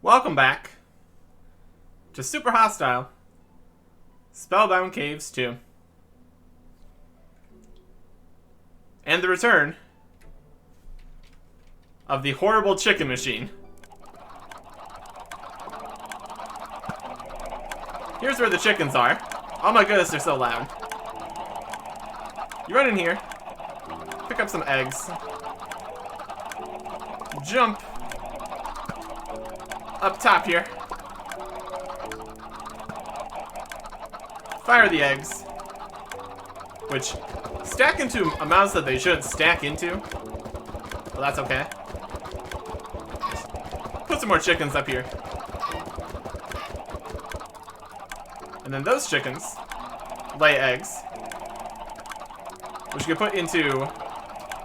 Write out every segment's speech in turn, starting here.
Welcome back to Super Hostile Spellbound Caves 2. And the return of the horrible chicken machine. Here's where the chickens are. Oh my goodness, they're so loud. You run in here, pick up some eggs, jump up top here, fire the eggs, which stack into amounts that they shouldn't stack into. Well, that's okay. Put some more chickens up here. And then those chickens lay eggs, which you can put into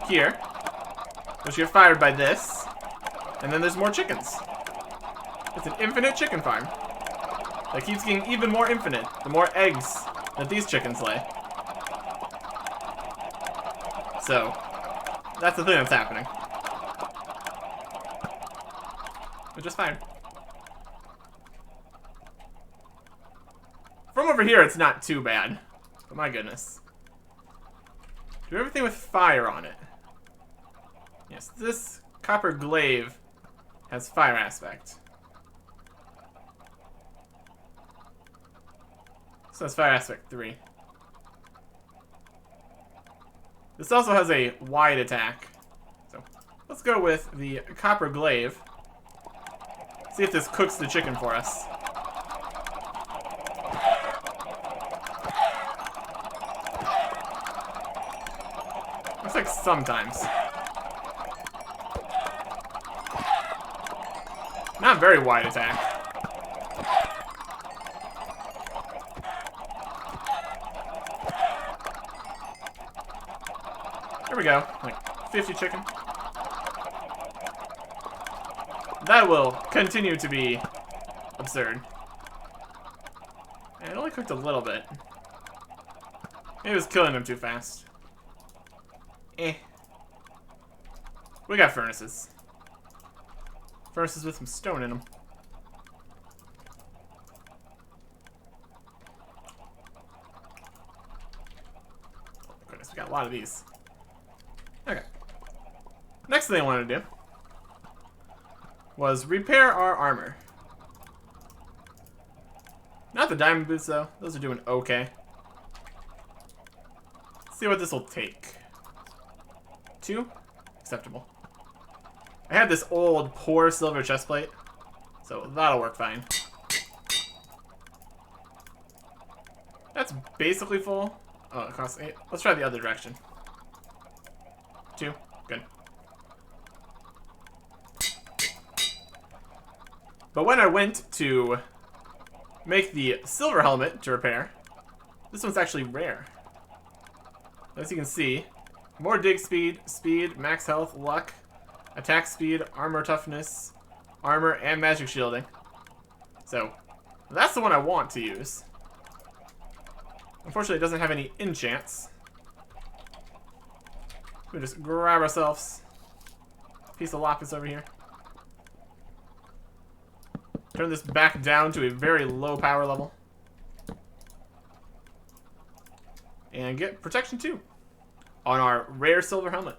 here, which get fired by this, and then there's more chickens. It's an infinite chicken farm that keeps getting even more infinite the more eggs that these chickens lay. So, that's the thing that's happening. Which is fine. From over here, it's not too bad. But my goodness. Do everything with fire on it. Yes, this copper glaive has fire aspect. So that's fire aspect 3. This also has a wide attack. So let's go with the copper glaive. See if this cooks the chicken for us. Looks like sometimes. Not very wide attack. There we go. Like 50 chicken. That will continue to be absurd. And it only cooked a little bit. Maybe it was killing them too fast. We got furnaces. Furnaces with some stone in them. Oh my goodness, we got a lot of these. Okay. Next thing I wanted to do was repair our armor. Not the diamond boots though. Those are doing okay. Let's see what this will take. 2? Acceptable. I have this old, poor silver chestplate, so that'll work fine. That's basically full. Oh, it costs 8. Let's try the other direction. 2. Good. But when I went to make the silver helmet to repair, this one's actually rare. As you can see, more dig speed, max health, luck, attack speed, armor toughness, armor, and magic shielding. So, that's the one I want to use. Unfortunately, it doesn't have any enchants. We just grab ourselves a piece of lapis over here. Turn this back down to a very low power level. And get protection 2 on our rare silver helmet.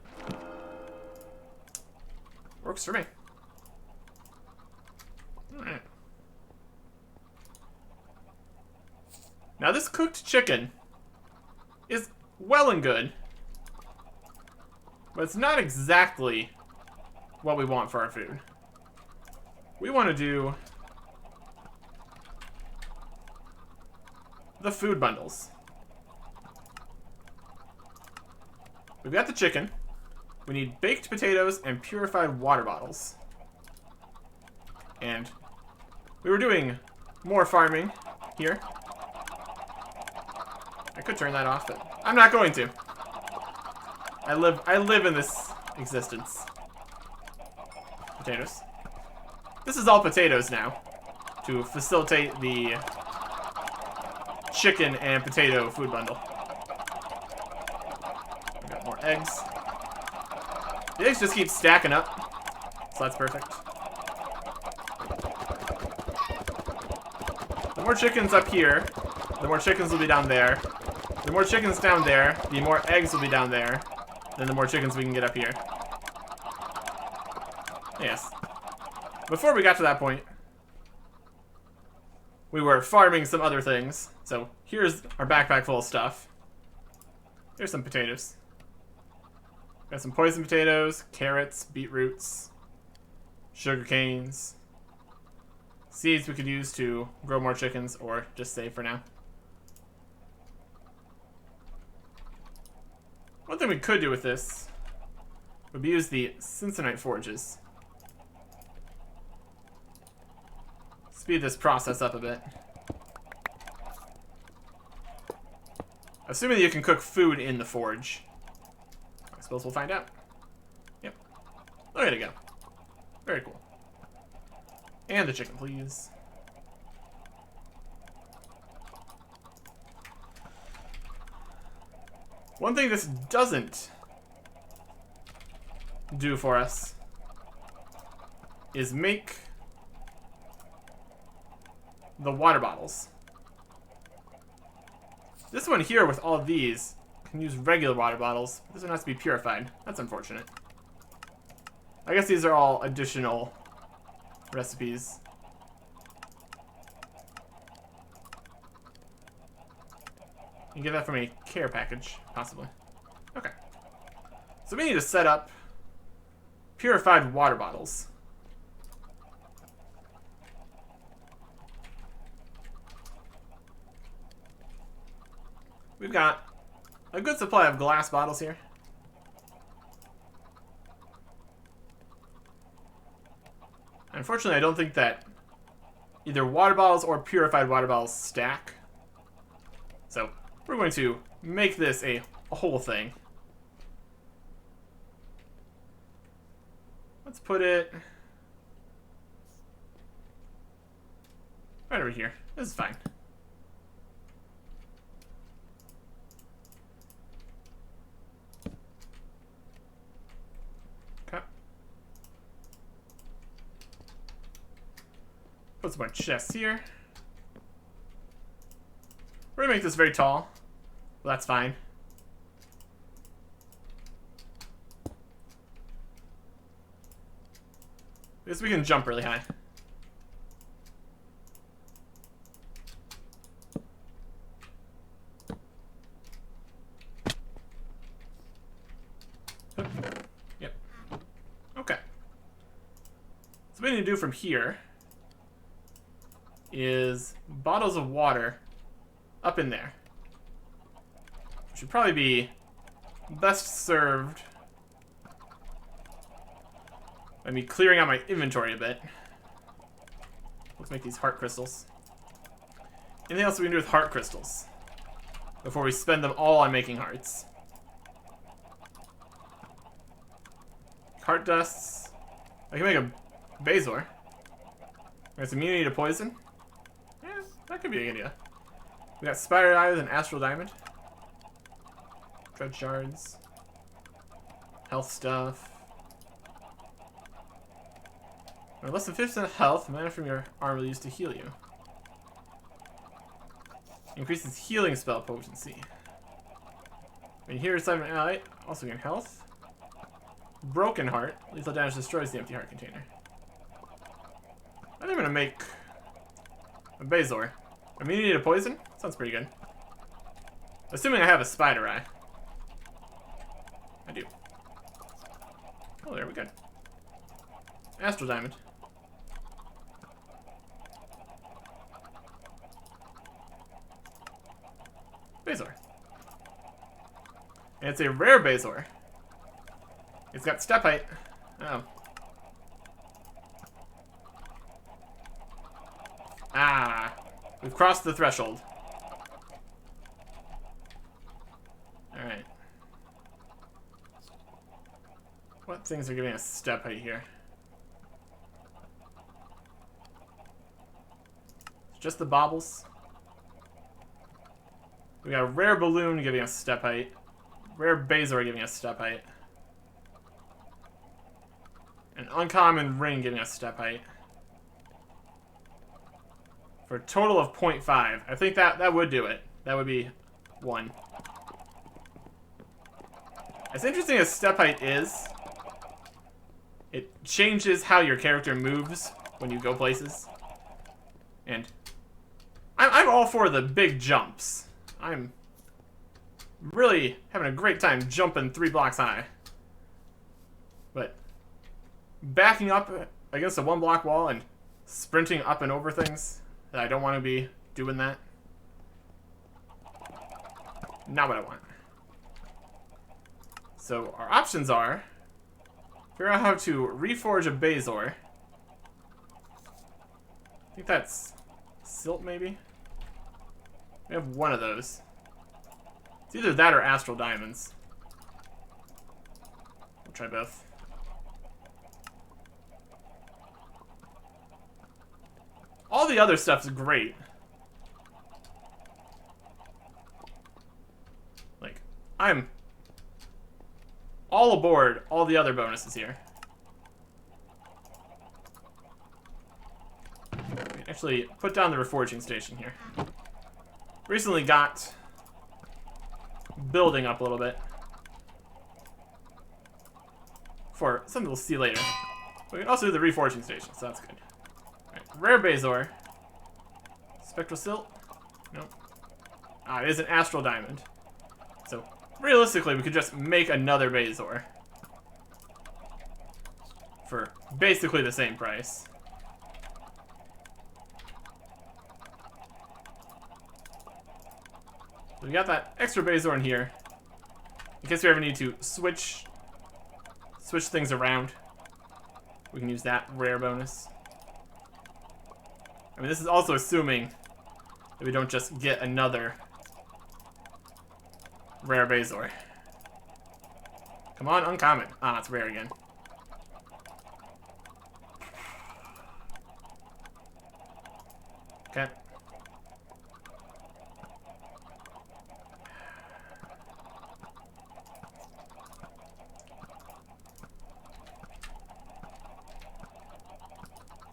Works for me. Alright. Now this cooked chicken is well and good, but it's not exactly what we want for our food. We want to do the food bundles. We've got the chicken. We need baked potatoes and purified water bottles. And we were doing more farming here. I could turn that off, but I'm not going to. I live in this existence. Potatoes. This is all potatoes now to facilitate the chicken and potato food bundle. We got more eggs. The eggs just keep stacking up, so that's perfect. The more chickens up here, the more chickens will be down there. The more chickens down there, the more eggs will be down there. Then the more chickens we can get up here. Yes. Before we got to that point, we were farming some other things. So here's our backpack full of stuff. Here's some potatoes. Got some poison potatoes, carrots, beetroots, sugar canes, seeds we could use to grow more chickens or just save for now. One thing we could do with this would be use the Cincinnati forges. Speed this process up a bit. Assuming that you can cook food in the forge. I suppose we'll find out. Yep. There you go. Very cool. And the chicken, please. One thing this doesn't do for us is make the water bottles. This one here with all of these can use regular water bottles. This one has to be purified. That's unfortunate. I guess these are all additional recipes. You can get that from a care package, possibly. Okay. So we need to set up purified water bottles. We've got a good supply of glass bottles here. Unfortunately, I don't think that either water bottles or purified water bottles stack. So we're going to make this a whole thing. Let's put it right over here. This is fine. Okay. Put some more chests here. We're gonna make this very tall. Well, that's fine. Because we can jump really high. Yep. Okay. So what we need to do from here is bottles of water up in there. Should probably be best served by me clearing out my inventory a bit. Let's make these heart crystals. Anything else we can do with heart crystals before we spend them all on making hearts? Heart dusts. I can make a Bazor. It's immunity to poison. Yeah, that could be a good idea. We got spider eyes and astral diamond. Dread shards. Health stuff. Or less than 50% health, mana from your arm will use to heal you. Increases healing spell potency. When you hear inside of an ally, also gain health. Broken heart. Lethal damage destroys the empty heart container. I think I'm gonna make a Bazor. Immunity to poison? Sounds pretty good. Assuming I have a spider eye. I do. Oh, there we go. Astral diamond. Bazor. And it's a rare Bazor. It's got step height. Oh. Ah. We've crossed the threshold. Alright. What things are giving us step height here? Just the baubles. We got a rare balloon giving us step height. Rare Bazor giving us step height. An uncommon ring giving us step height. For a total of 0.5. I think that would do it. That would be 1. As interesting as step height is, it changes how your character moves when you go places. And I'm all for the big jumps. I'm really having a great time jumping 3 blocks high. But backing up against a 1-block wall and sprinting up and over things, I don't want to be doing that. Not what I want. So our options are figure out how to reforge a Bazor. I think that's silt, maybe? We have one of those. It's either that or astral diamonds. We'll try both. All the other stuff's great. Like, I'm all aboard all the other bonuses here. Actually, put down the reforging station here. Recently got building up a little bit. For something we'll see later. We can also do the reforging station, so that's good. Right. Rare Bazor. Spectral Silt? Nope. It is an Astral Diamond. So, realistically, we could just make another Bazor. For basically the same price. So we got that extra Bazor in here. In case we ever need to switch things around. We can use that rare bonus. I mean, this is also assuming that we don't just get another rare Bazor. Come on, uncommon. It's rare again. Okay.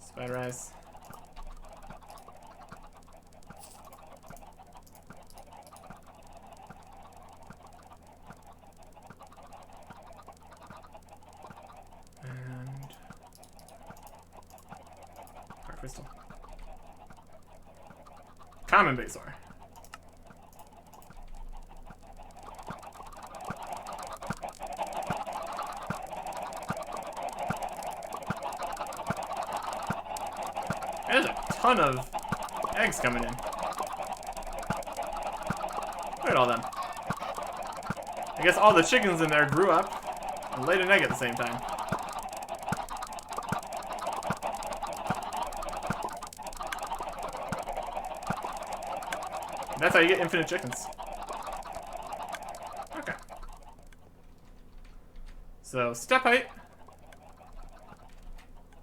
Spider Eyes. And Heart Crystal. Common Bazor. There's a ton of eggs coming in. Look at all them. I guess all the chickens in there grew up and laid an egg at the same time. And that's how you get infinite chickens. Okay. So, step height.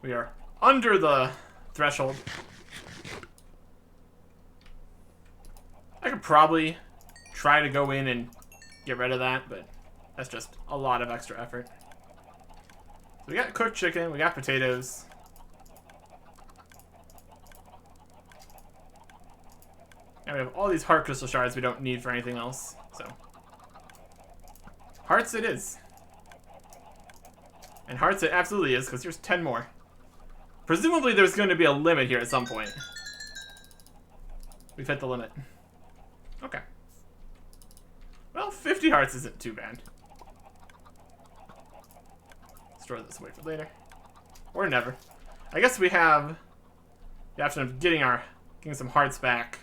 We are under the threshold. I could probably try to go in and get rid of that, but that's just a lot of extra effort. So we got cooked chicken, we got potatoes. And we have all these heart crystal shards we don't need for anything else, so. Hearts it is. And hearts it absolutely is, because here's 10 more. Presumably there's going to be a limit here at some point. We've hit the limit. Okay. Well, 50 hearts isn't too bad. Store this away for later. Or never. I guess we have the option of getting some hearts back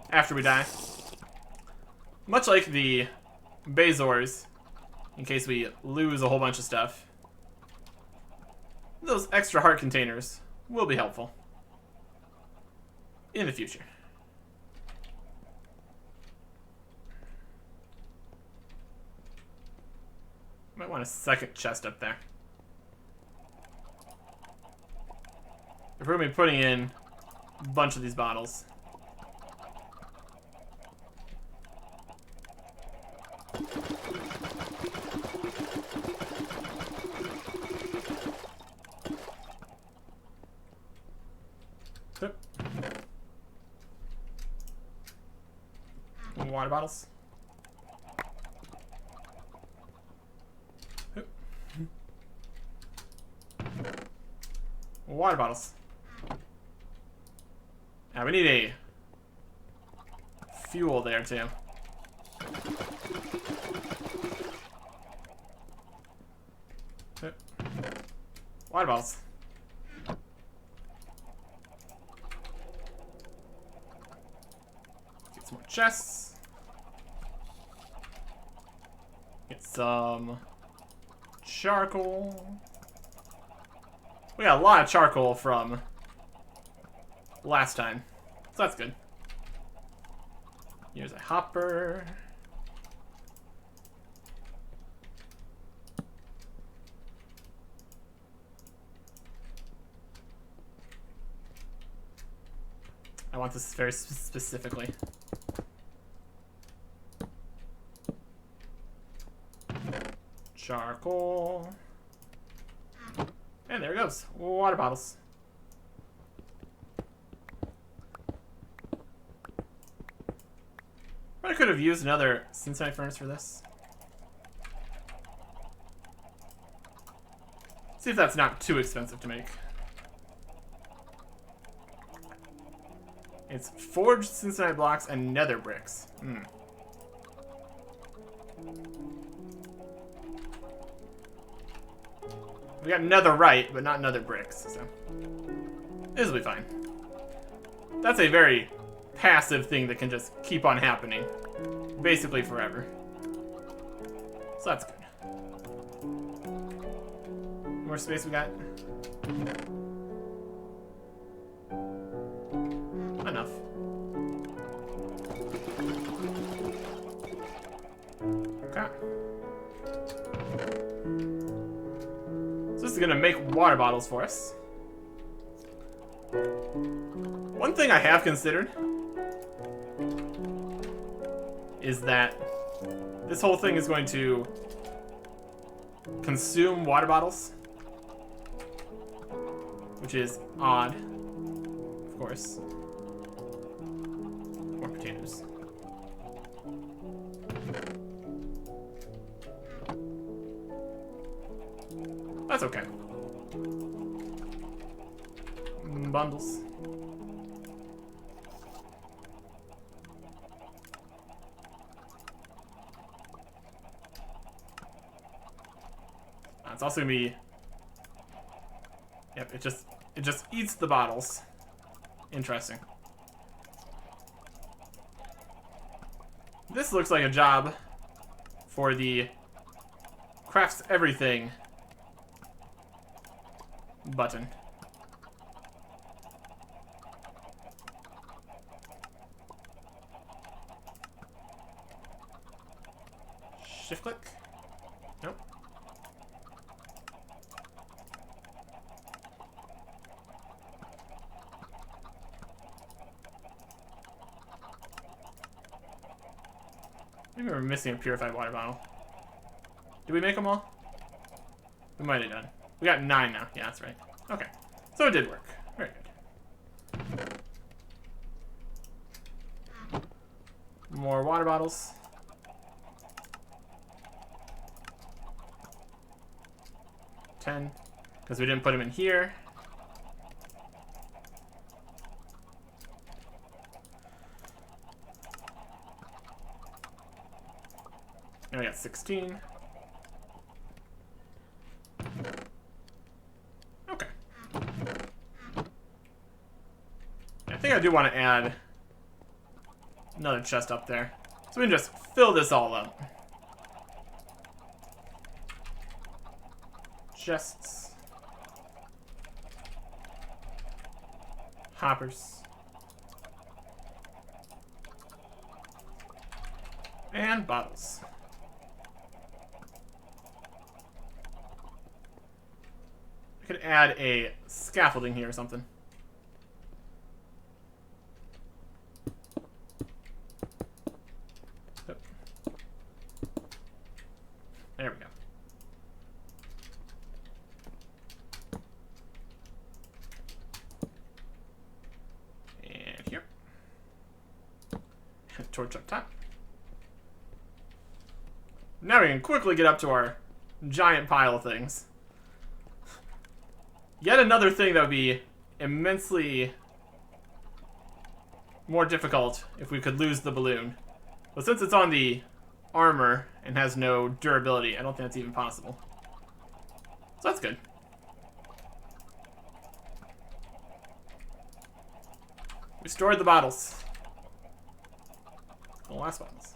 after we die. Much like the Bazors, in case we lose a whole bunch of stuff. Those extra heart containers will be helpful in the future. Might want a second chest up there. If we're going to be putting in a bunch of these bottles. Water bottles. Water bottles. Now we need a fuel there too. Water bottles. Get some more chests. Get some charcoal. We got a lot of charcoal from last time, so that's good. Here's a hopper. I want this very specifically. Charcoal. And there it goes. Water bottles. I could have used another Cincinnati furnace for this. See if that's not too expensive to make. It's forged Cincinnati blocks and nether bricks. We got netherite, but not nether bricks, so this will be fine. That's a very passive thing that can just keep on happening, basically forever. So that's good. More space we got? Enough. Okay. So this is gonna make water bottles for us. One thing I have considered is that this whole thing is going to consume water bottles, which is odd, of course. More potatoes. That's okay. Bundles. It's also gonna be. Yep, it just eats the bottles. Interesting. This looks like a job for the crafts everything button. Shift click? Nope. Maybe we're missing a purified water bottle. Did we make them all? We might have done. We got 9 now. Yeah, that's right. Okay. So it did work. Very good. More water bottles. 10. Because we didn't put them in here. Now we got 16. Okay. I think I do want to add another chest up there. So we can just fill this all up. Chests. Hoppers. And bottles. I could add a scaffolding here or something. There we go. And here. Torch up top. Now we can quickly get up to our giant pile of things. Yet another thing that would be immensely more difficult if we could lose the balloon. But since it's on the armor and has no durability, I don't think that's even possible. So that's good. We stored the bottles. The last bottles.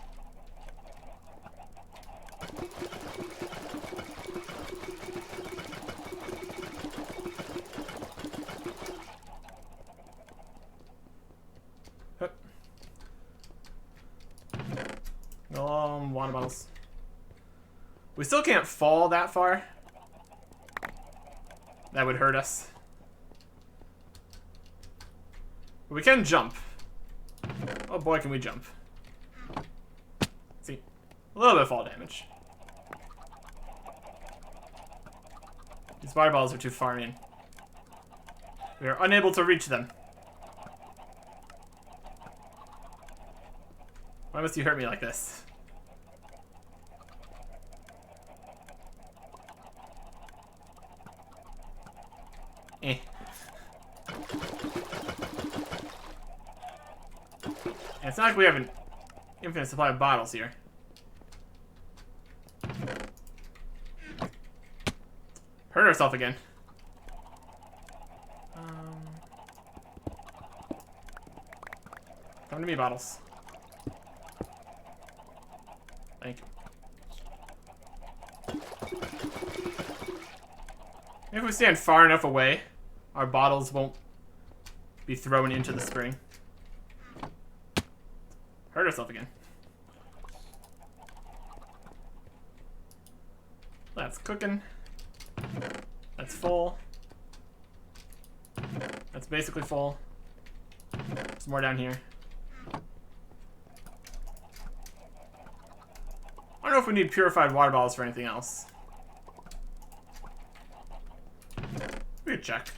Water bottles. We still can't fall that far. That would hurt us. But we can jump. Oh boy, can we jump. See, a little bit of fall damage. These water bottles are too far in. We are unable to reach them. Why must you hurt me like this? Eh. And it's not like we have an infinite supply of bottles here. Hurt ourselves again. Come to me, bottles. Thank you. Maybe if we stand far enough away, our bottles won't be thrown into the spring. Hurt ourselves again. That's cooking. That's full. That's basically full. There's more down here. I don't know if we need purified water bottles for anything else. We could check.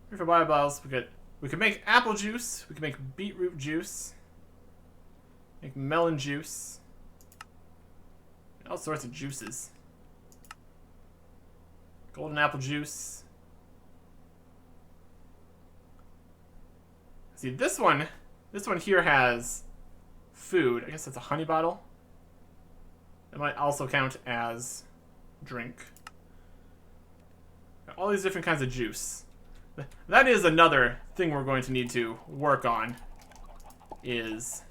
Purified water bottles. We could make apple juice. We could make beetroot juice. Make melon juice. All sorts of juices. Golden apple juice. See, this one here has food. I guess that's a honey bottle. It might also count as drink. All these different kinds of juice. That is another thing we're going to need to work on, is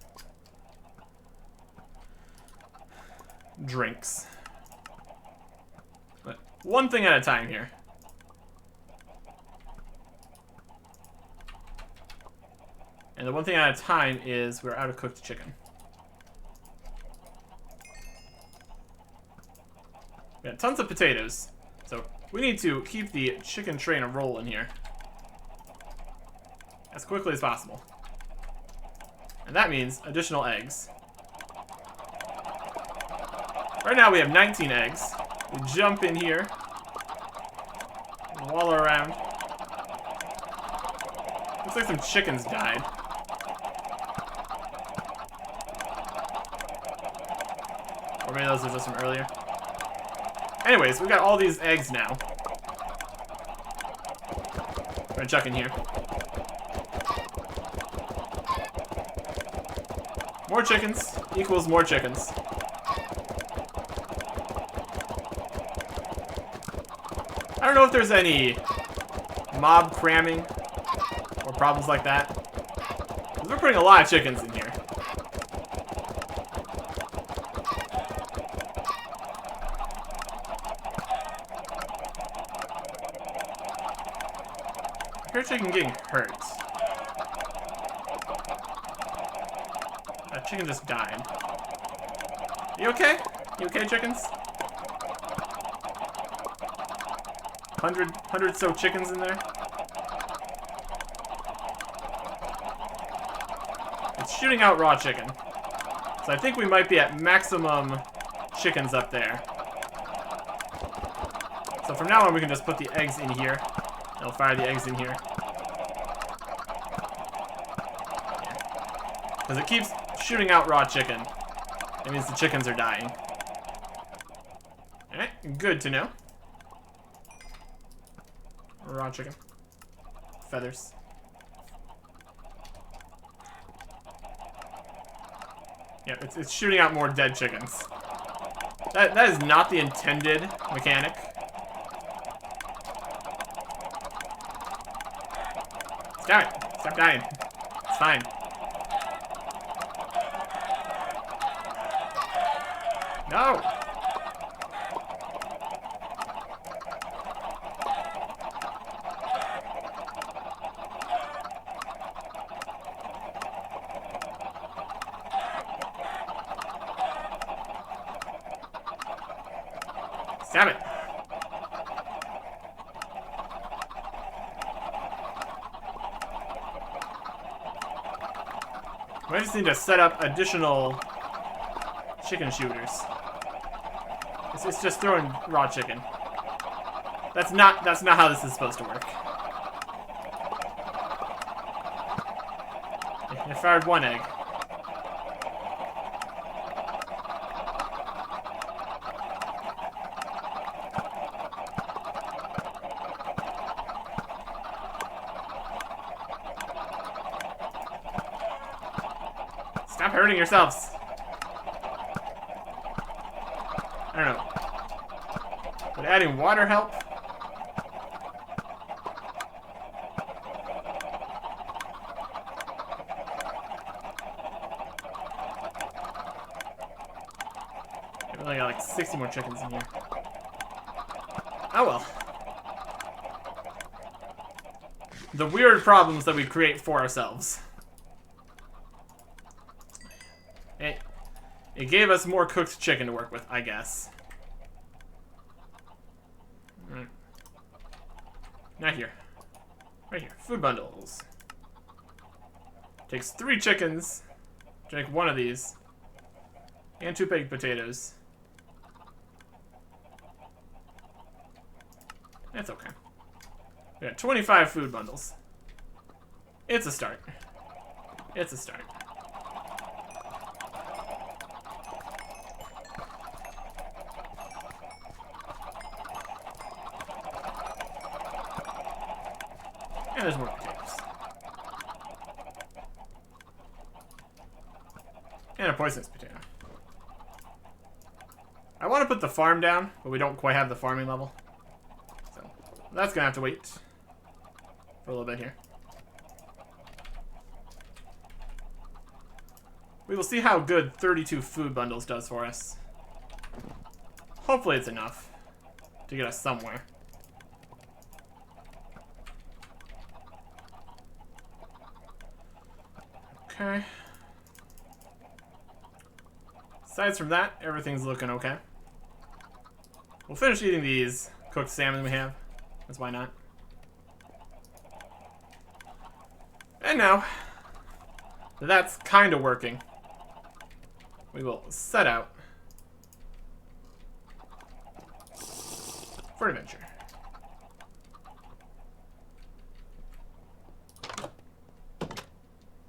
drinks. But one thing at a time here. And the one thing at a time is we're out of cooked chicken. We got tons of potatoes, so we need to keep the chicken train rolling here as quickly as possible. And that means additional eggs. Right now we have 19 eggs. We jump in here, wallow around. Looks like some chickens died. Or maybe those are just from earlier. Anyways, we've got all these eggs now. We're gonna chuck in here. More chickens equals more chickens. I don't know if there's any mob cramming or problems like that. We're putting a lot of chickens in here. I hear a chicken getting hurt. That chicken just died. You okay? You okay, chickens? 100 so chickens in there. It's shooting out raw chicken. So I think we might be at maximum chickens up there. So from now on we can just put the eggs in here. It'll fire the eggs in here. Because it keeps shooting out raw chicken, it means the chickens are dying. Alright, good to know. Raw chicken. Feathers. Yeah, it's shooting out more dead chickens. That is not the intended mechanic. Stop it. Stop dying. It's fine. No! Stop it. I just need to set up additional chicken shooters. It's just throwing raw chicken. That's not how this is supposed to work. I fired one egg. Stop hurting yourselves. I don't know. Would adding water help? I've only got like 60 more chickens in here. Oh well. The weird problems that we create for ourselves. It gave us more cooked chicken to work with, I guess. Right. Not here. Right here. Food bundles. Takes 3 chickens to make 1 of these. And 2 baked potatoes. That's okay. We got 25 food bundles. It's a start. It's a start. And there's more potatoes. And a poisonous potato. I want to put the farm down, but we don't quite have the farming level. So that's going to have to wait for a little bit here. We will see how good 32 food bundles does for us. Hopefully it's enough to get us somewhere. Okay. Aside from that, everything's looking okay. We'll finish eating these cooked salmon we have. That's why not. And now that that's kind of working, we will set out for adventure.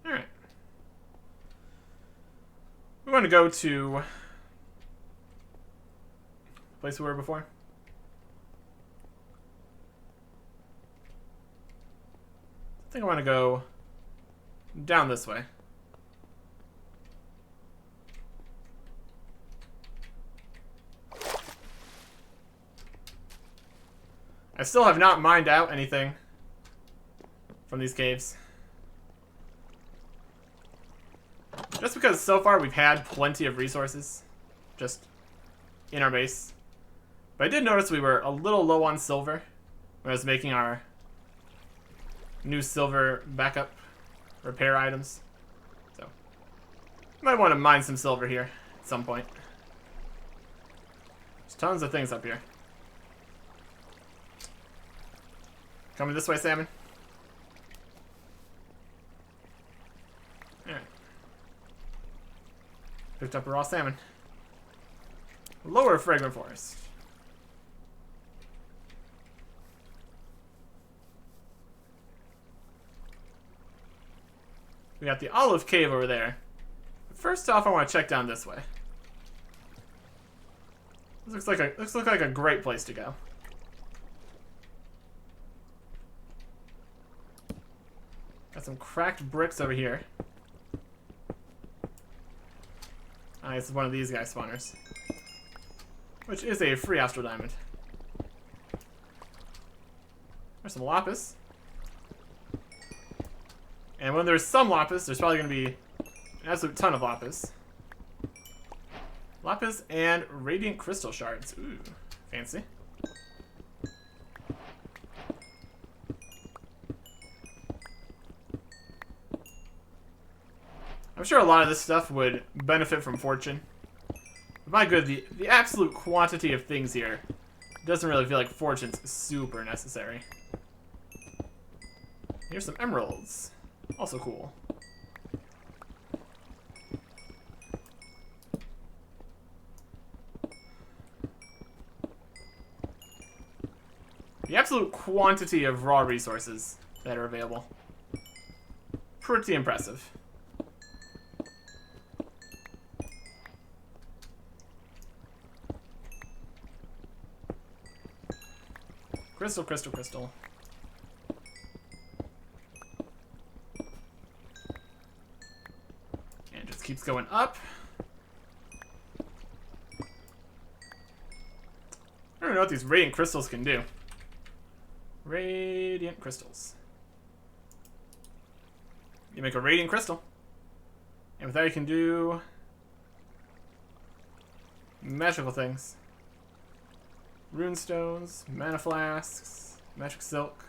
Alright. We want to go to the place we were before. I think I want to go down this way. I still have not mined out anything from these caves. Just because so far we've had plenty of resources just in our base. But I did notice we were a little low on silver when I was making our new silver backup repair items. So, might want to mine some silver here at some point. There's tons of things up here. Coming this way, salmon. Alright. Picked up a raw salmon. Lower fragrant forest. We got the olive cave over there. First off, I want to check down this way. This looks like a great place to go. Got some cracked bricks over here. This is one of these guys' spawners, which is a free astral diamond. There's some lapis. And when there's some lapis, there's probably going to be an absolute ton of lapis. Lapis and radiant crystal shards. Ooh, fancy. I'm sure a lot of this stuff would benefit from fortune. But my good, the absolute quantity of things here doesn't really feel like fortune's super necessary. Here's some emeralds. Also cool. The absolute quantity of raw resources that are available. Pretty impressive. Crystal, crystal, crystal. And it just keeps going up. I don't know what these radiant crystals can do. Radiant crystals. You make a radiant crystal. And with that you can do magical things. Runestones, mana flasks, magic silk,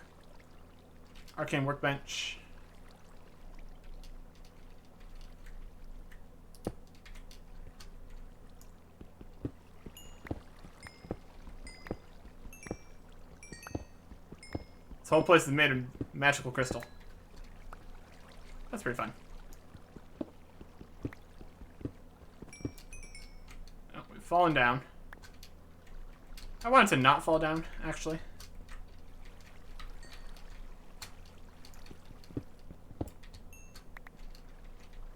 arcane workbench. This whole place is made of magical crystal. That's pretty fun. Oh, we've fallen down. I wanted to not fall down, actually.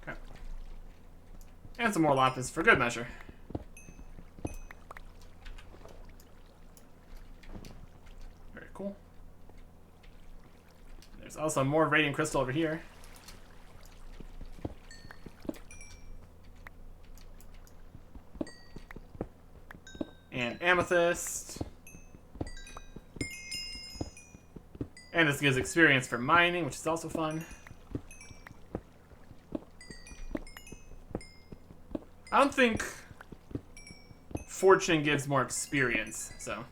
Okay. And some more lapis for good measure. Very cool. There's also more radiant crystal over here. And amethyst. And this gives experience for mining, which is also fun. I don't think fortune gives more experience, so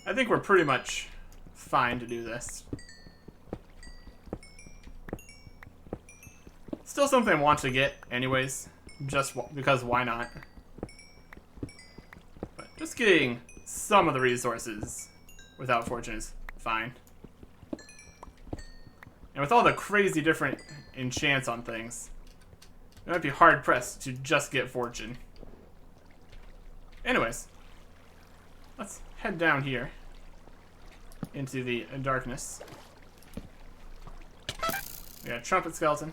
I think we're pretty much fine to do this. Still something I want to get anyways, just because why not? Just getting some of the resources without fortune is fine. And with all the crazy different enchants on things, it might be hard-pressed to just get fortune. Anyways, let's head down here into the darkness. We got a trumpet skeleton.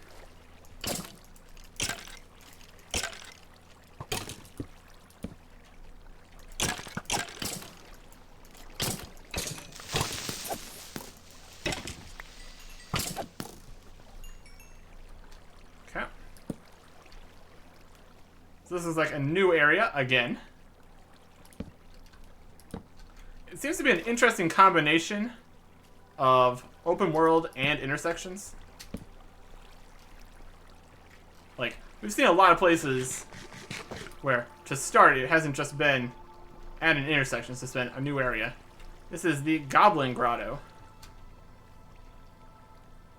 So this is like a new area again. It seems to be an interesting combination of open world and intersections. Like, we've seen a lot of places where, to start, it hasn't just been at an intersection, it's just been a new area. This is the Goblin Grotto.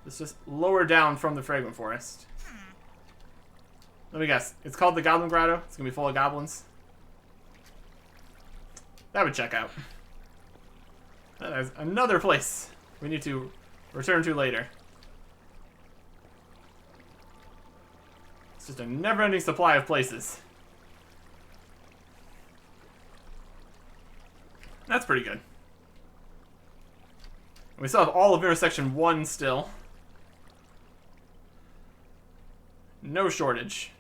It's just lower down from the Fragrant Forest. Let me guess. It's called the Goblin Grotto. It's going to be full of goblins. That would check out. That is another place we need to return to later. It's just a never-ending supply of places. That's pretty good. We still have all of intersection 1 still. No shortage.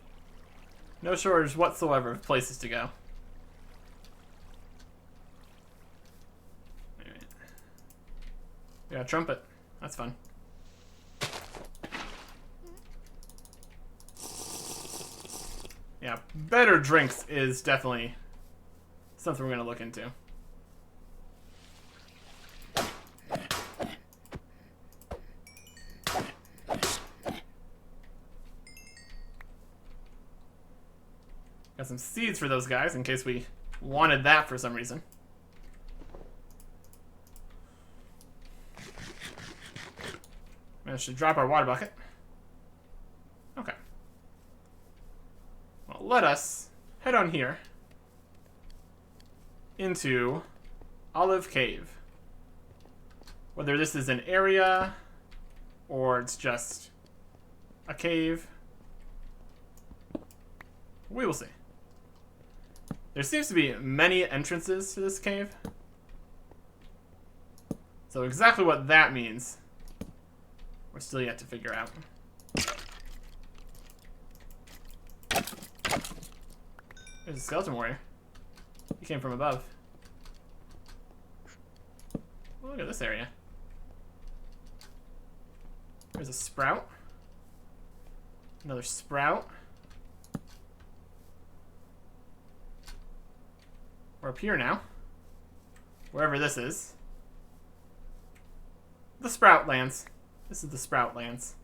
No shortage whatsoever of places to go. Alright. We got a trumpet. That's fun. Yeah, better drinks is definitely something we're going to look into. Got some seeds for those guys in case we wanted that for some reason. Managed to drop our water bucket. Okay. Well, let us head on here into Olive Cave. Whether this is an area or it's just a cave, we will see. There seems to be many entrances to this cave. So exactly what that means, we're still yet to figure out. There's a skeleton warrior. He came from above. Look at this area. There's a sprout. Another sprout. We're up here now. Wherever this is. The sprout lands. This is the sprout lands.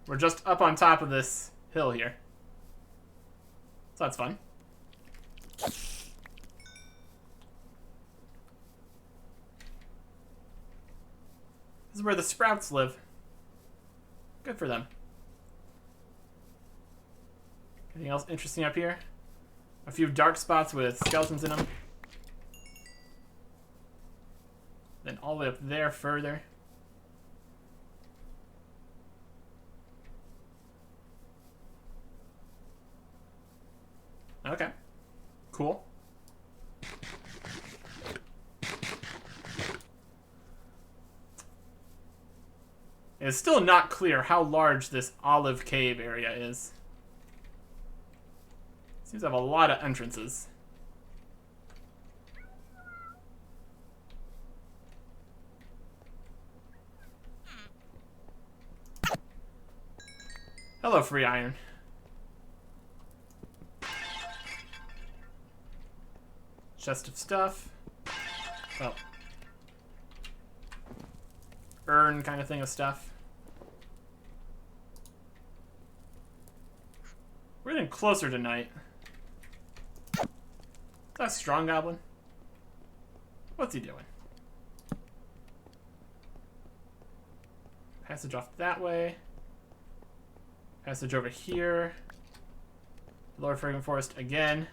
We're just up on top of this hill here. So that's fun. This is where the sprouts live. Good for them. Anything else interesting up here? A few dark spots with skeletons in them. Then all the way up there further. Okay. Cool. It's still not clear how large this Olive Cave area is. Seems to have a lot of entrances. Hello, free iron. Chest of stuff. Oh. Urn kind of thing of stuff. We're getting closer tonight. Is that a strong goblin? What's he doing? Passage off that way. Passage over here. Lower Fragrant Forest again.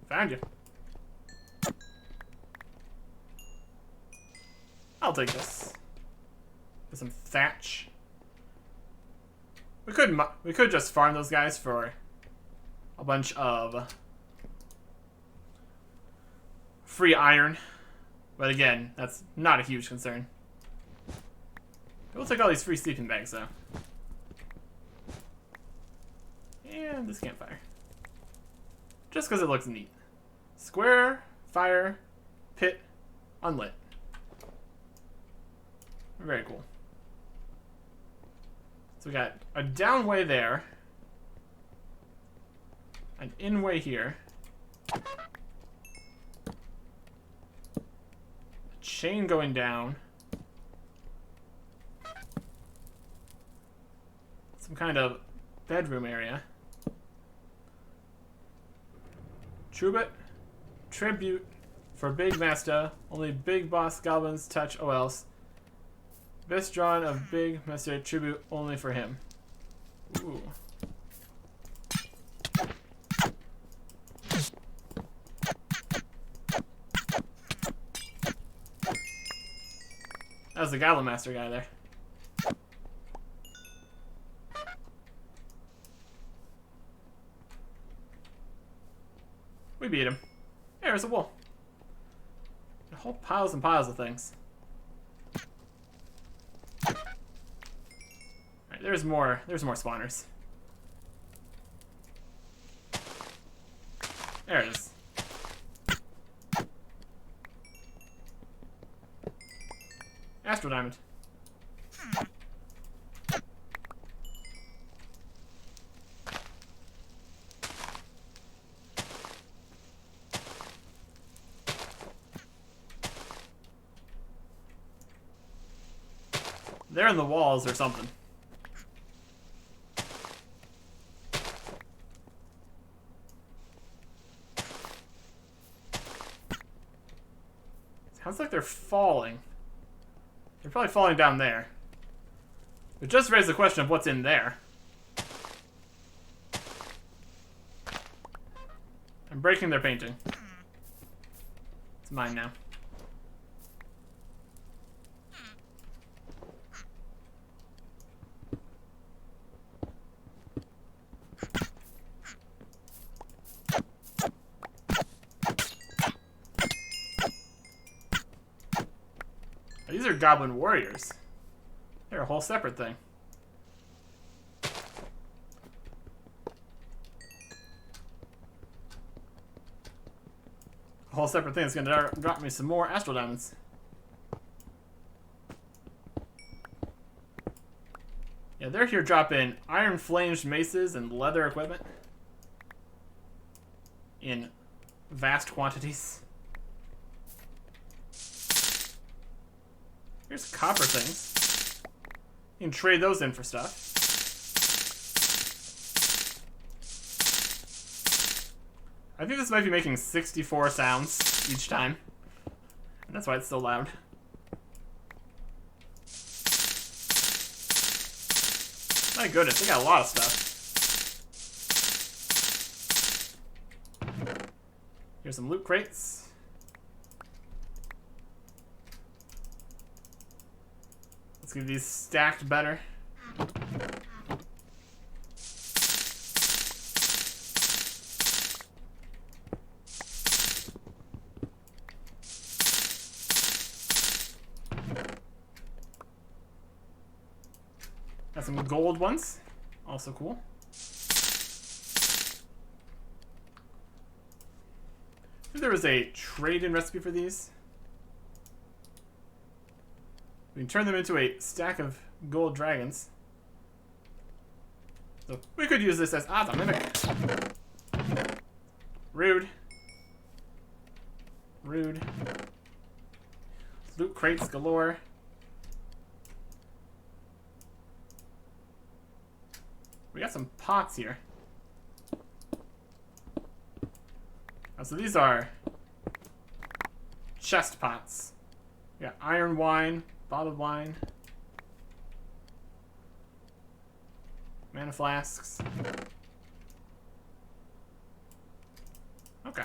Found you. I'll take this. Get some thatch. We could just farm those guys for a bunch of free iron, but again, that's not a huge concern. We'll take all these free sleeping bags though. And this campfire. Just because it looks neat. Square, fire, pit, unlit. Very cool. So we got a down way there. An in way here. A chain going down. Some kind of bedroom area. Tribute for Big Master. Only big boss goblins touch or else. Best drawn of Big Master tribute only for him. Ooh. That was the Goblin Master guy there. We beat him. There's a wool. Whole piles and piles of things. Alright, there's more spawners. There it is. Astral Diamond. They're in the walls or something. Sounds like they're falling. They're probably falling down there. It just raised the question of what's in there. I'm breaking their painting. It's mine now. These are Goblin Warriors. They're a whole separate thing. A whole separate thing that's gonna drop me some more Astral Diamonds. Yeah, they're here dropping iron flanged maces and leather equipment in vast quantities. Here's copper things. You can trade those in for stuff. I think this might be making 64 sounds each time. And that's why it's so loud. My goodness, they got a lot of stuff. Here's some loot crates. Let's get these stacked better. Got some gold ones. Also cool. I think there was a trade-in recipe for these. We can turn them into a stack of gold dragons. So we could use this as a mimic. Rude. Rude. Loot crates galore. We got some pots here. Oh, so these are chest pots. We got iron wine, bottled wine, mana flasks. Okay.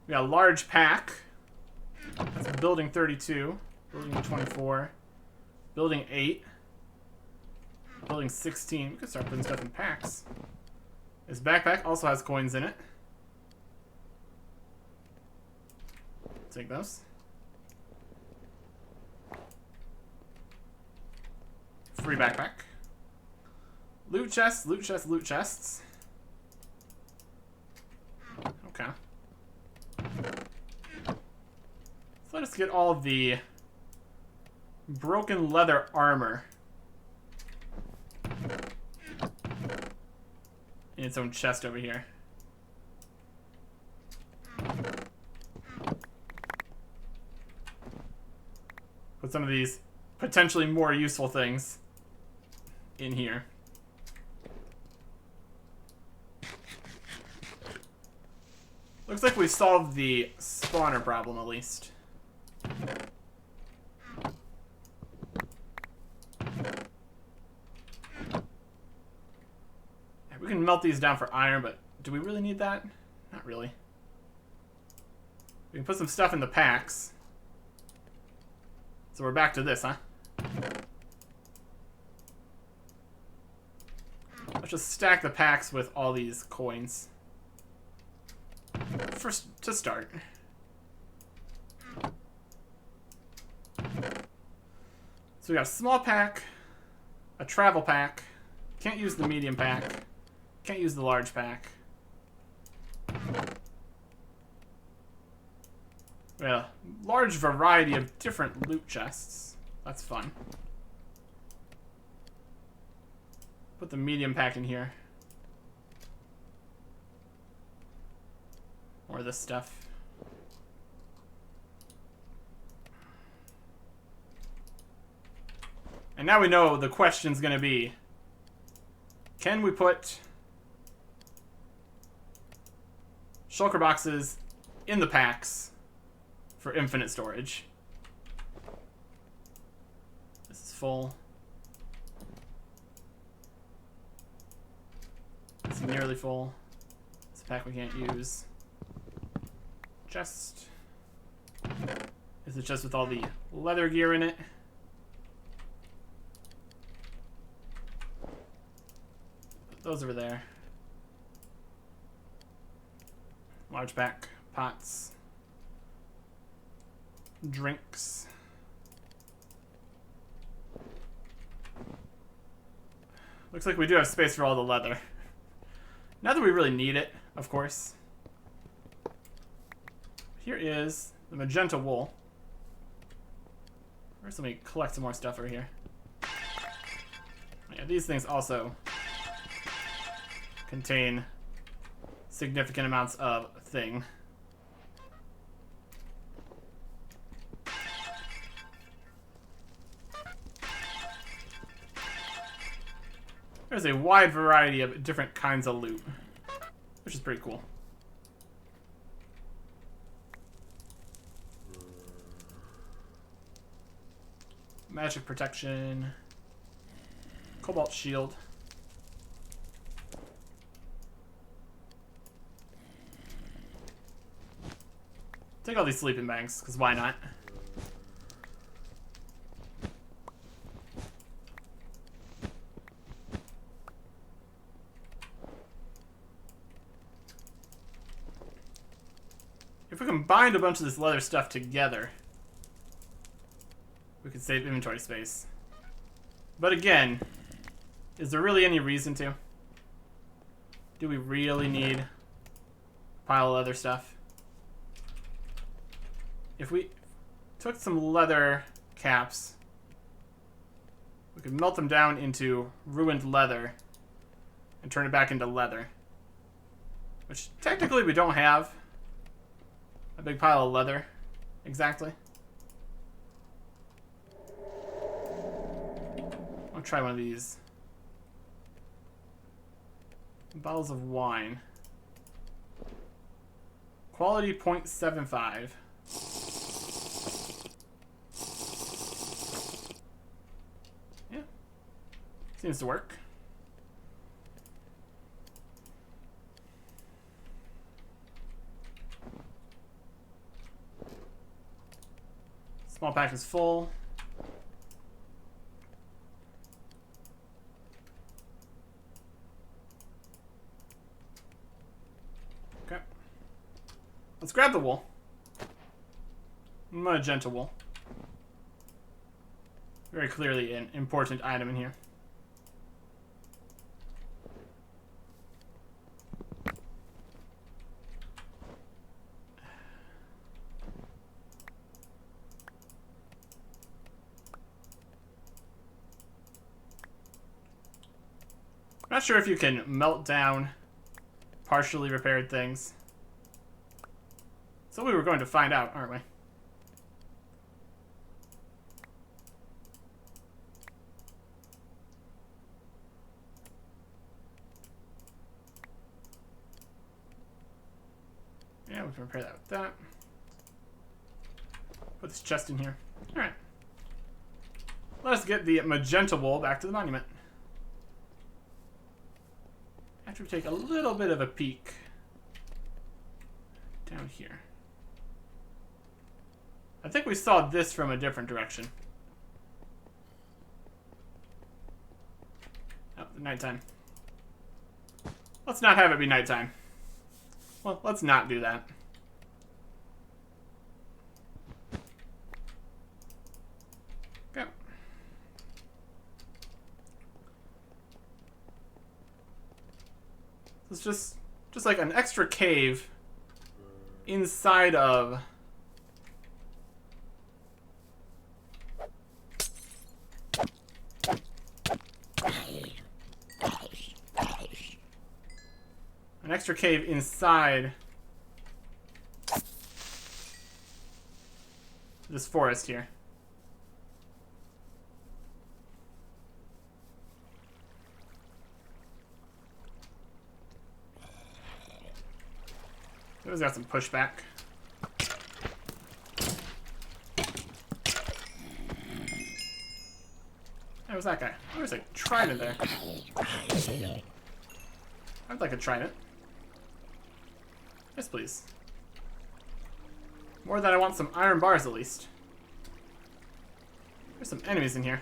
We got a large pack. That's building 32, building 24, building 8, building 16. We could start putting stuff in packs. This backpack also has coins in it. Take those. Free backpack. Loot chests, loot chests, loot chests. Okay. So let us get all of the broken leather armor in its own chest over here. Put some of these potentially more useful things in here. Looks like we've solved the spawner problem, at least. We can melt these down for iron, but do we really need that? Not really. We can put some stuff in the packs. So we're back to this, huh? Let's just stack the packs with all these coins. First, to start. So we got a small pack, a travel pack. Can't use the medium pack. Can't use the large pack. We have a large variety of different loot chests. That's fun. Put the medium pack in here. Or this stuff. And now we know the question's gonna be, can we put shulker boxes in the packs for infinite storage? This is full. This is nearly full. This pack we can't use. Chest. Is it just with all the leather gear in it? Put those over there. Large pack, pots, drinks. Looks like we do have space for all the leather. Not that we really need it, of course. Here is the magenta wool. First, let me collect some more stuff over here. Yeah, these things also contain significant amounts of thing. There's a wide variety of different kinds of loot, which is pretty cool. Magic protection, cobalt shield. Take all these sleeping bags, because why not? If we combined a bunch of this leather stuff together, we could save inventory space. But again, is there really any reason to? Do we really need a pile of leather stuff? If we took some leather caps, we could melt them down into ruined leather and turn it back into leather. Which technically we don't have a big pile of leather exactly. I'll try one of these. Bottles of wine. Quality 0.75. Yeah. Seems to work. Small pack is full. Okay. Let's grab the wool. Magenta wool. Very clearly an important item in here. Not sure if you can melt down partially repaired things. So we were going to find out, aren't we? Yeah, we can repair that with that. Put this chest in here. Alright. Let us get the magenta wool back to the monument. After we take a little bit of a peek down here. I think we saw this from a different direction. Oh, nighttime. Let's not have it be nighttime. Well, let's not do that. Okay. It's just like an extra cave inside of this forest here. Those got some pushback. Hey, what's that guy? There's a trident there. I'd like a trident. Yes, please. More than I want some iron bars, at least. There's some enemies in here.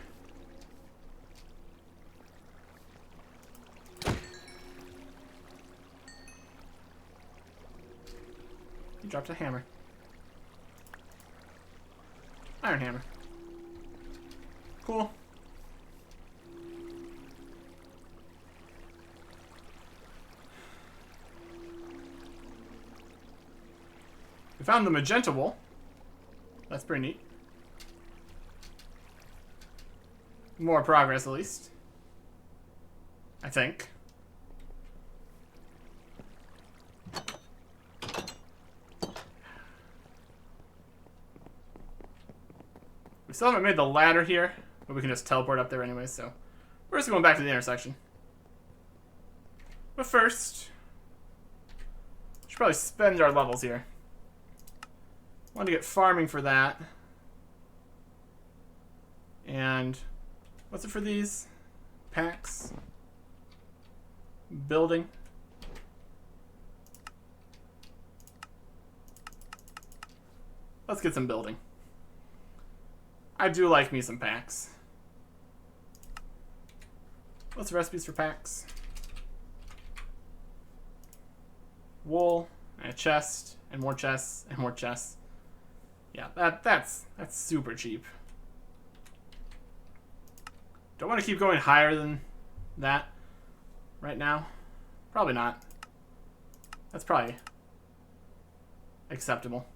He dropped a hammer. Iron hammer. Cool. We found the magenta wool. That's pretty neat. More progress, at least. I think. We still haven't made the ladder here, but we can just teleport up there anyway, so we're just going back to the intersection. But first, we should probably spend our levels here. Want to get farming for that. And what's it for these? Packs. Building. Let's get some building. I do like me some packs. What's the recipes for packs? Wool, and a chest, and more chests, and more chests. Yeah, that's super cheap. Don't want to keep going higher than that right now. Probably not. That's probably acceptable.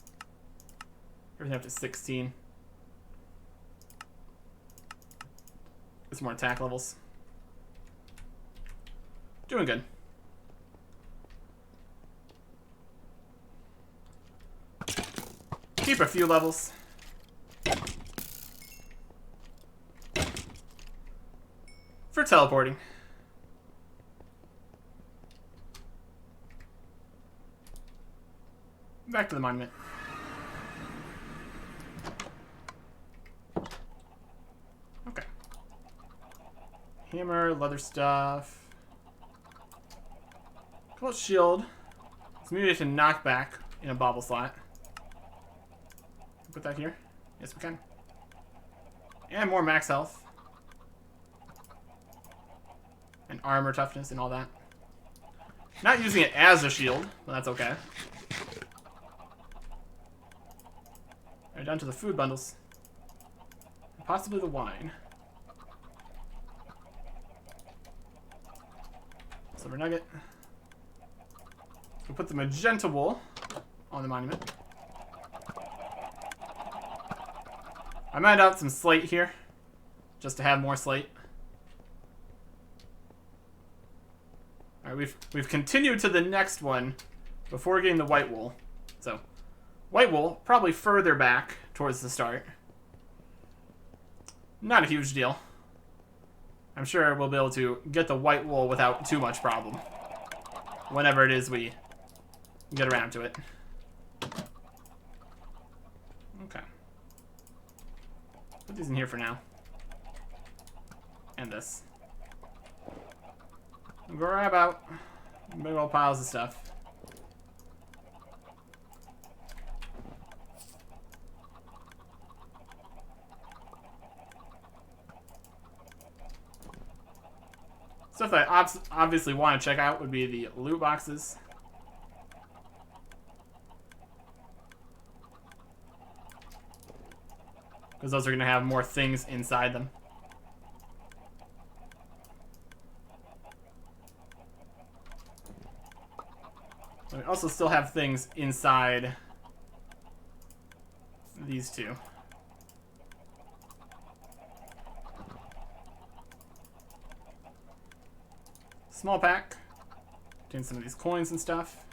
Everything up to 16. Get some more attack levels. Doing good. Keep a few levels. For teleporting. Back to the monument. Okay. Hammer, leather stuff. Close shield. It's muted to knockback in a bobble slot. Put that here. Yes, we can. And more max health. And armor toughness and all that. Not using it as a shield, but that's okay. Alright, down to the food bundles. And possibly the wine. Silver nugget. We'll put the magenta wool on the monument. I might add some slate here, just to have more slate. All right, we've continued to the next one before getting the white wool. So, white wool probably further back towards the start. Not a huge deal. I'm sure we'll be able to get the white wool without too much problem. Whenever it is we get around to it. Okay. Put these in here for now. And this. Grab out big old piles of stuff. Stuff that I obviously want to check out would be the loot boxes. Because those are going to have more things inside them. We also still have things inside these two. Small pack. Contains some of these coins and stuff.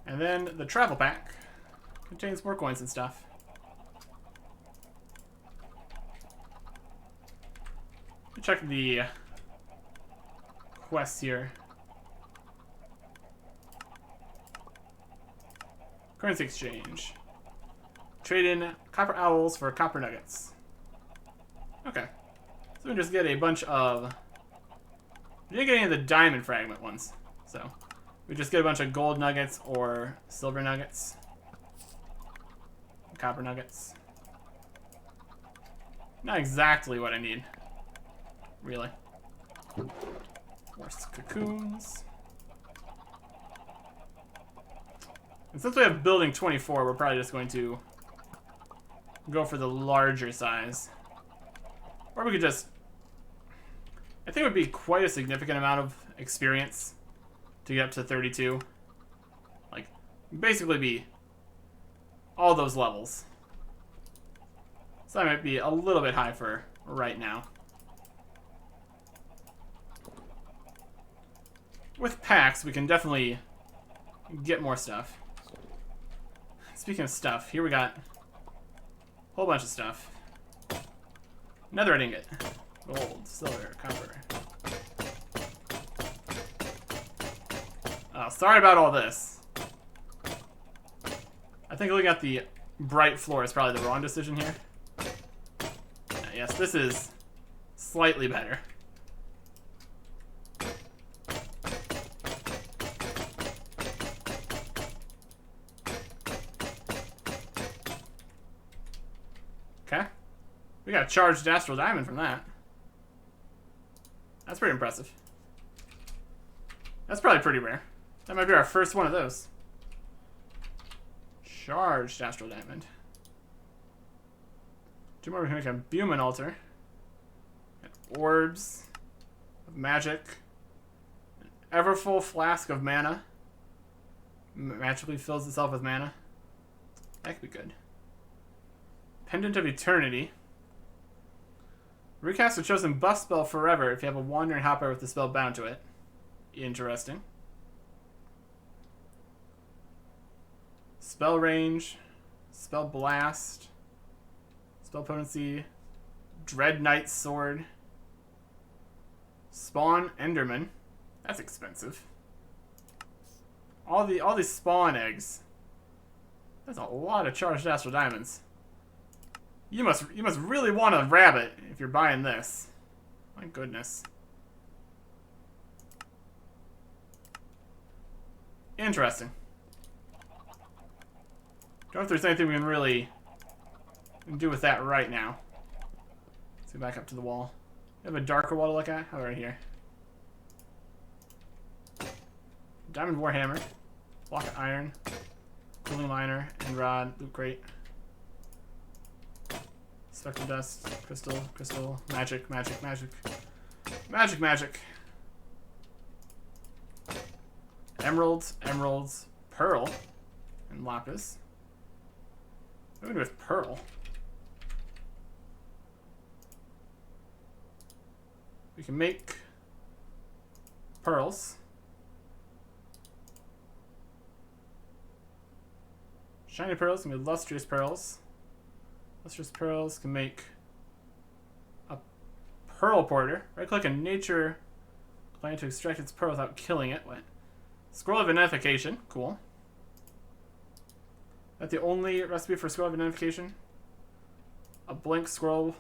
And then the travel pack contains more coins and stuff. Check the quests here. Currency exchange. Trade in copper owls for copper nuggets. Okay. So we just get a bunch of... We didn't get any of the diamond fragment ones. So we just get a bunch of gold nuggets or silver nuggets. Copper nuggets. Not exactly what I need. Really. More cocoons. And since we have building 24, we're probably just going to go for the larger size. Or we could just... I think it would be quite a significant amount of experience to get up to 32. Like, basically be all those levels. So that might be a little bit high for right now. With packs, we can definitely get more stuff. Speaking of stuff, here we got a whole bunch of stuff. Netherite ingot. Gold, silver, copper. Oh, sorry about all this. I think looking at the bright floor is probably the wrong decision here. Yes, this is slightly better. Okay. We got a charged astral diamond from that. That's pretty impressive. That's probably pretty rare. That might be our first one of those. Charged astral diamond. Two more, we can make a Buman altar. Orbs of magic. An everfull flask of mana. Magically fills itself with mana. That could be good. Pendant of Eternity. Recast a chosen buff spell forever if you have a wandering hopper with the spell bound to it. Interesting. Spell range. Spell blast. Spell potency. Dread Knight's sword. Spawn Enderman. That's expensive. All these spawn eggs. That's a lot of charged astral diamonds. You must really want a rabbit if you're buying this. My goodness. Interesting. Don't know if there's anything we can really do with that right now. Let's go back up to the wall. We have a darker wall to look at? Oh, right here. Diamond Warhammer. Block of iron. Cooling liner. End rod. Loot crate. Spectral dust. Crystal. Crystal. Magic. Magic. Magic. Magic. Magic. Emeralds. Emeralds. Pearl. And lapis. What do we do with pearl? We can make pearls. Shiny pearls can be lustrous pearls. Lustrous pearls can make a pearl porter. Right click on nature plant to extract its pearl without killing it. What? Scroll of identification. Cool. That's the only recipe for scroll of identification. A blank scroll.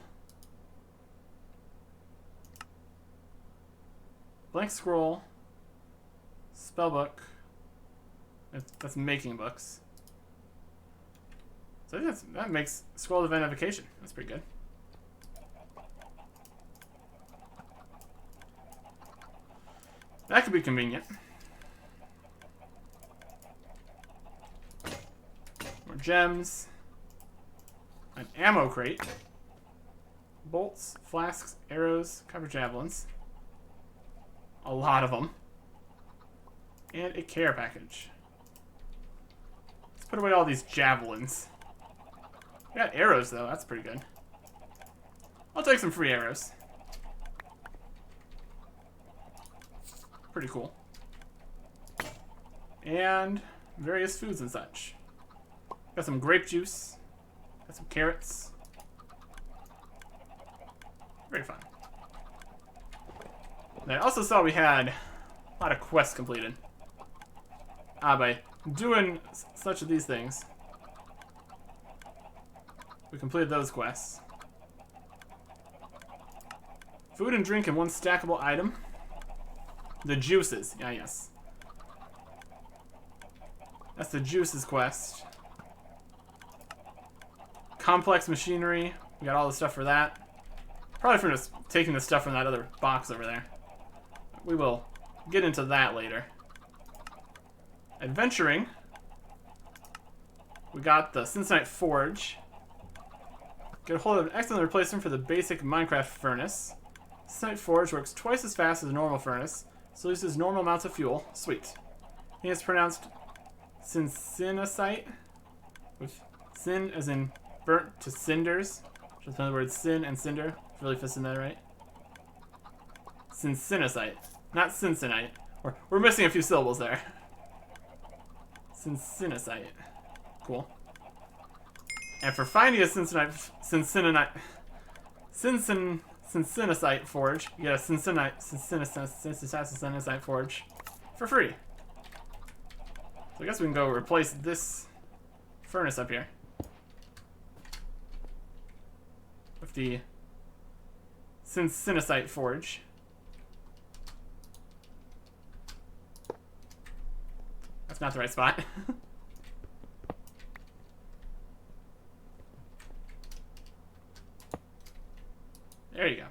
Blank scroll. Spellbook. That's making books. So I think that makes scroll of identification. That's pretty good. That could be convenient. More gems. An ammo crate. Bolts, flasks, arrows, cover javelins. A lot of them. And a care package. Let's put away all these javelins. We got arrows, though. That's pretty good. I'll take some free arrows. Pretty cool. And various foods and such. Got some grape juice. Got some carrots. Very fun. And I also saw we had a lot of quests completed. By doing such of these things, we completed those quests. Food and drink in one stackable item. The juices. Ah, yes. That's the juices quest. Complex machinery. We got all the stuff for that. Probably from just taking the stuff from that other box over there. We will get into that later. Adventuring. We got the Cincinnati Forge. Get a hold of an excellent replacement for the basic Minecraft furnace. Cincinnati Forge works twice as fast as a normal furnace, so uses normal amounts of fuel. Sweet. I think it's pronounced Cincinnaite, with sin as in burnt to cinders. Just in other words, sin and cinder. Really fits in there, right? Cincinnaite, not Cincinnati. We're missing a few syllables there. Cincinnaite. Cool. And for finding a Cincinnati Forge, you get a Cincinnati Forge for free. So I guess we can go replace this furnace up here with the Cincinnati Forge. That's not the right spot. There you go.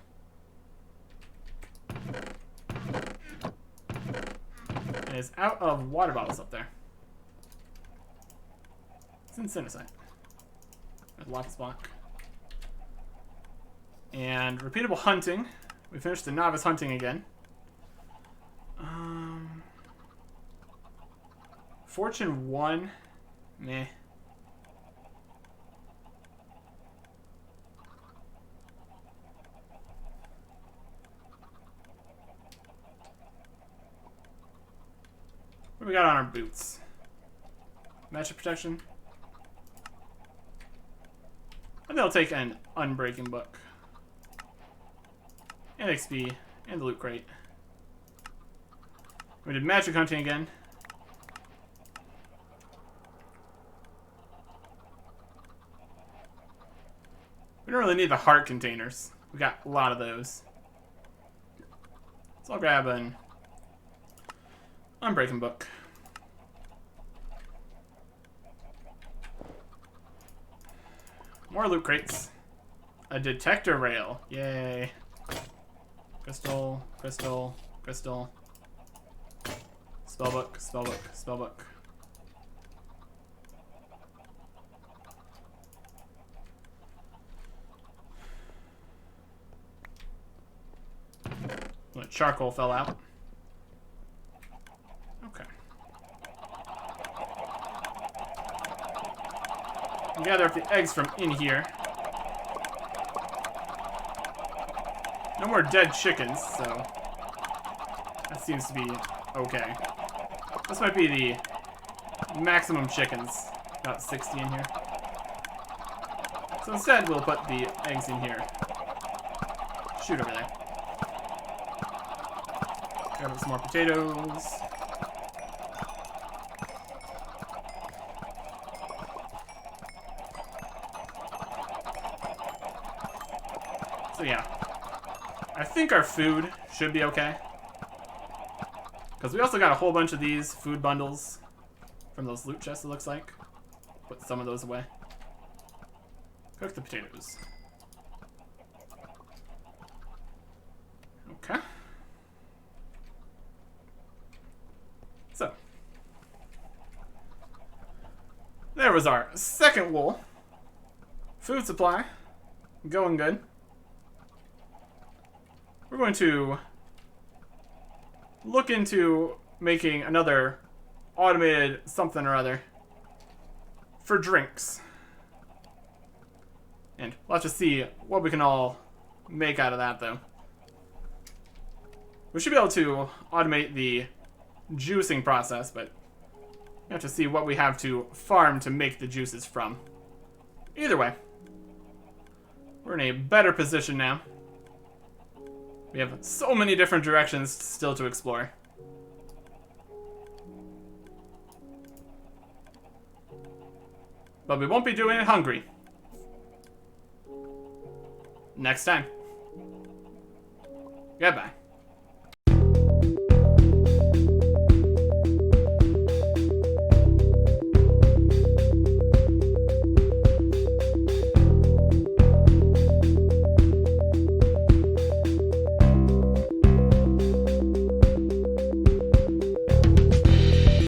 And it's out of water bottles up there. It's in Cincinnati. There's lots block. And repeatable hunting. We finished the novice hunting again. Fortune 1. Meh. What do we got on our boots? Magic protection. I think I'll take an unbreaking book. And XP. And the loot crate. We did magic hunting again. We don't really need the heart containers. We got a lot of those. So I'll grab an unbreaking book. More loot crates. A detector rail. Yay. Crystal, crystal, crystal. Spellbook, spellbook, spellbook. The charcoal fell out. Okay. We gather up the eggs from in here. No more dead chickens, so that seems to be okay. This might be the maximum chickens. About 60 in here. So instead, we'll put the eggs in here. Shoot over there. Grab up some more potatoes. So yeah. I think our food should be okay. Because we also got a whole bunch of these food bundles from those loot chests, it looks like. Put some of those away. Cook the potatoes. Okay. There was our second wool. Food supply. Going good. We're going to look into making another automated something or other for drinks. And we'll have to see what we can all make out of that, though. We should be able to automate the juicing process, but we have to see what we have to farm to make the juices from. Either way, we're in a better position now. We have so many different directions still to explore. But we won't be doing it hungry. Next time. Goodbye.